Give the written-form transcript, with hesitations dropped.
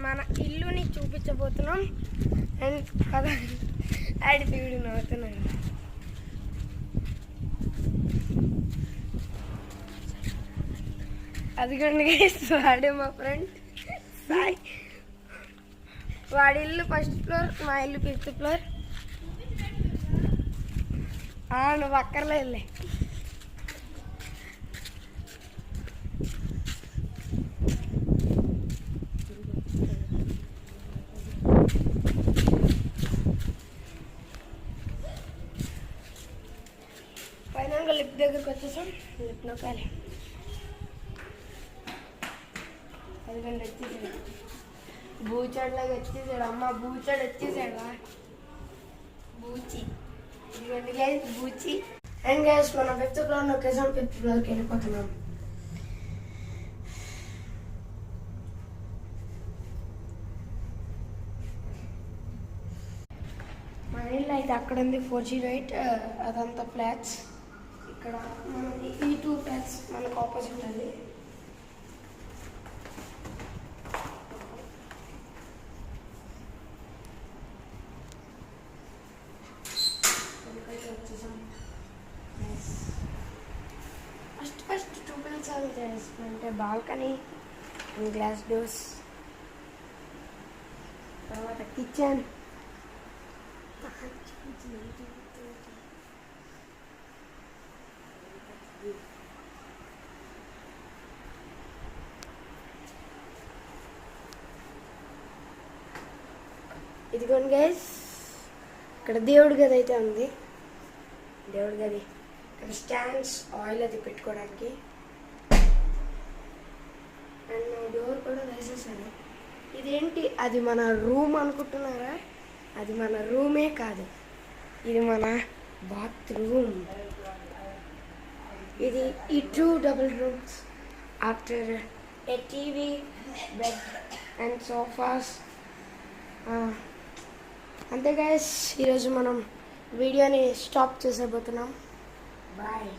మన ఇల్లుని చూపించబోతున్నాం. అండ్ కదా యాటిట్యూడ్ నవ్వుతున్నాను. అదిగోండి గైస్, వాడే మా ఫ్రెండ్ సాయి. వాడి ఇల్లు 1st ఫ్లోర్, మా ఇల్లు 5th ఫ్లోర్. నువ్వు అక్కర్లేదులే. ఫైనల్గా లిప్ దగ్గరికి వచ్చేసాం. లిప్ నొక్కాలి. అదిగండి వచ్చేసాడు, బూచాడులాగా వచ్చేసాడు. అమ్మ బూచాడు వచ్చేసాడు, బూచి. ఇదిగోండి గైస్ బూచి. అండ్ గైస్ మనం 5th ఫ్లోర్ నొక్కేసాం. 5th ఫ్లోర్కి వెళ్ళిపోతున్నాం. మన ఇల్లు అయితే అక్కడ ఉంది 408. అదంతా ఫ్లాట్స్. ఇక్కడ మనకి ఈ 2 ఫ్లాట్స్ మనకు ఆపోజిట్ అది. ఫస్ట్ 2 బిల్స్ అంటే బాల్కనీ అండ్ గ్లాస్ డోర్స్, తర్వాత కిచెన్, ఇదిగోండి గైస్ ఇక్కడ దేవుడి గది అయితే ఉంది. దేవుడి గది ఇక్కడ స్టాండ్స్, ఆయిల్ అది పెట్టుకోవడానికి. అండ్ డోర్ కూడా వేసేసాను. ఇదేంటి, అది మన రూమ్ అనుకుంటున్నారా? అది మన రూమే కాదు, ఇది మన బాత్రూమ్. ఇది ఈ 2 double rooms after A TV, bed and sofas. అంతే గైస్, ఈరోజు మనం వీడియోని స్టాప్ చేసేపోతున్నాం. బాయ్.